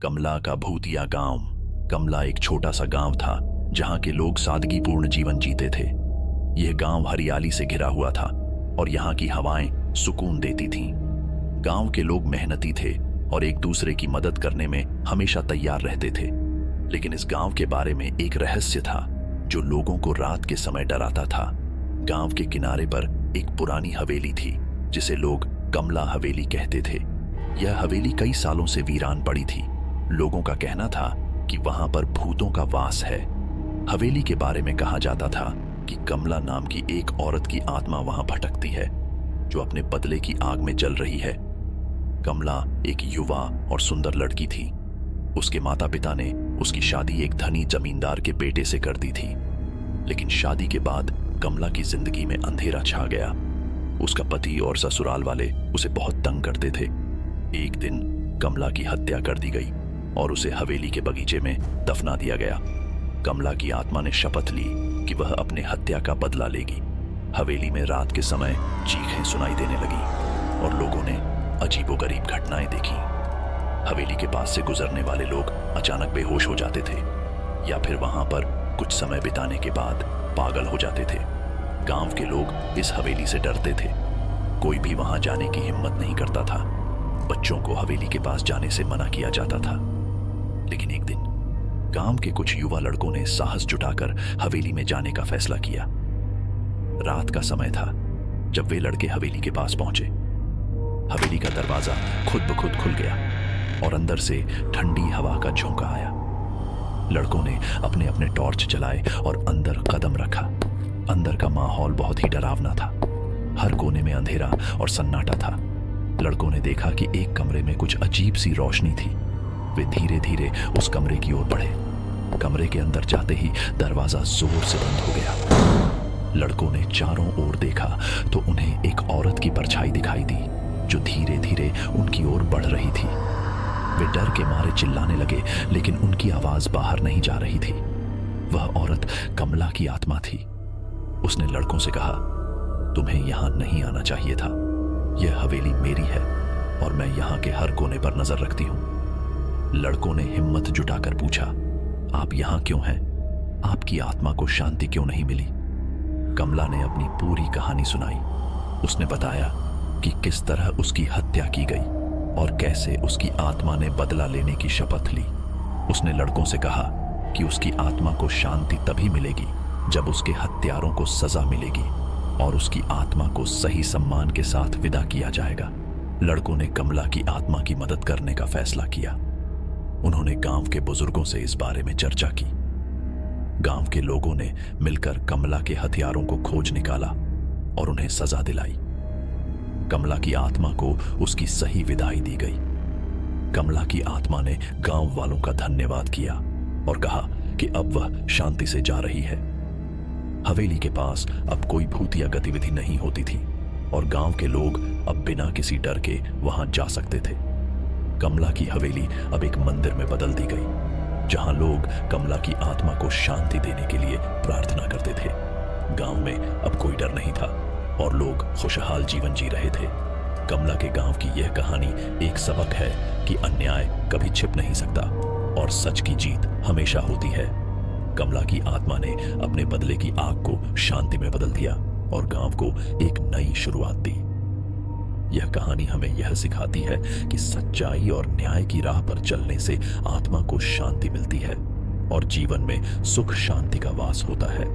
कमला का भूतिया गांव। कमला एक छोटा सा गांव था जहां के लोग सादगीपूर्ण जीवन जीते थे। यह गांव हरियाली से घिरा हुआ था और यहाँ की हवाएं सुकून देती थीं। गांव के लोग मेहनती थे और एक दूसरे की मदद करने में हमेशा तैयार रहते थे। लेकिन इस गांव के बारे में एक रहस्य था जो लोगों को रात के समय डराता था। गांव के किनारे पर एक पुरानी हवेली थी जिसे लोग कमला हवेली कहते थे। यह हवेली कई सालों से वीरान पड़ी थी। लोगों का कहना था कि वहां पर भूतों का वास है। हवेली के बारे में कहा जाता था कि कमला नाम की एक औरत की आत्मा वहां भटकती है जो अपने बदले की आग में जल रही है। कमला एक युवा और सुंदर लड़की थी। उसके माता पिता ने उसकी शादी एक धनी जमींदार के बेटे से कर दी थी। लेकिन शादी के बाद कमला की जिंदगी में अंधेरा छा गया। उसका पति और ससुराल वाले उसे बहुत तंग करते थे। एक दिन कमला की हत्या कर दी गई और उसे हवेली के बगीचे में दफना दिया गया। कमला की आत्मा ने शपथ ली कि वह अपने हत्या का बदला लेगी। हवेली में रात के समय चीखें सुनाई देने लगी और लोगों ने अजीबोगरीब घटनाएं देखी। हवेली के पास से गुजरने वाले लोग अचानक बेहोश हो जाते थे या फिर वहां पर कुछ समय बिताने के बाद पागल हो जाते थे। गांव के लोग इस हवेली से डरते थे। कोई भी वहां जाने की हिम्मत नहीं करता था। बच्चों को हवेली के पास जाने से मना किया जाता था। लेकिन एक दिन गांव के कुछ युवा लड़कों ने साहस जुटाकर हवेली में जाने का फैसला किया। रात का समय था जब वे लड़के हवेली के पास पहुंचे। हवेली का दरवाजा खुद ब खुद खुल गया और अंदर से ठंडी हवा का झोंका आया। लड़कों ने अपने अपने टॉर्च जलाए और अंदर कदम रखा। अंदर का माहौल बहुत ही डरावना था। हर कोने में अंधेरा और सन्नाटा था। लड़कों ने देखा कि एक कमरे में कुछ अजीब सी रोशनी थी। वे धीरे धीरे उस कमरे की ओर बढ़े। कमरे के अंदर जाते ही दरवाजा जोर से बंद हो गया। लड़कों ने चारों ओर देखा तो उन्हें एक औरत की परछाई दिखाई दी जो धीरे धीरे उनकी ओर बढ़ रही थी। वे डर के मारे चिल्लाने लगे लेकिन उनकी आवाज बाहर नहीं जा रही थी। वह औरत कमला की आत्मा थी। उसने लड़कों से कहा, तुम्हें यहां नहीं आना चाहिए था। यह हवेली मेरी है और मैं यहां के हर कोने पर नजर रखती हूं। लड़कों ने हिम्मत जुटाकर पूछा, आप यहां क्यों हैं? आपकी आत्मा को शांति क्यों नहीं मिली? कमला ने अपनी पूरी कहानी सुनाई। उसने बताया कि किस तरह उसकी हत्या की गई और कैसे उसकी आत्मा ने बदला लेने की शपथ ली। उसने लड़कों से कहा कि उसकी आत्मा को शांति तभी मिलेगी जब उसके हत्यारों को सजा मिलेगी और उसकी आत्मा को सही सम्मान के साथ विदा किया जाएगा। लड़कों ने कमला की आत्मा की मदद करने का फैसला किया। उन्होंने गांव के बुजुर्गों से इस बारे में चर्चा की। गांव के लोगों ने मिलकर कमला के हथियारों को खोज निकाला और उन्हें सजा दिलाई। कमला की आत्मा को उसकी सही विदाई दी गई। कमला की आत्मा ने गांव वालों का धन्यवाद किया और कहा कि अब वह शांति से जा रही है। हवेली के पास अब कोई भूतिया गतिविधि नहीं होती थी और गांव के लोग अब बिना किसी डर के वहां जा सकते थे। कमला की हवेली अब एक मंदिर में बदल दी गई जहां लोग कमला की आत्मा को शांति देने के लिए प्रार्थना करते थे। गांव में अब कोई डर नहीं था और लोग खुशहाल जीवन जी रहे थे। कमला के गांव की यह कहानी एक सबक है कि अन्याय कभी छिप नहीं सकता और सच की जीत हमेशा होती है। कमला की आत्मा ने अपने बदले की आग को शांति में बदल दिया और गांव को एक नई शुरुआत दी। यह कहानी हमें यह सिखाती है कि सच्चाई और न्याय की राह पर चलने से आत्मा को शांति मिलती है और जीवन में सुख शांति का वास होता है।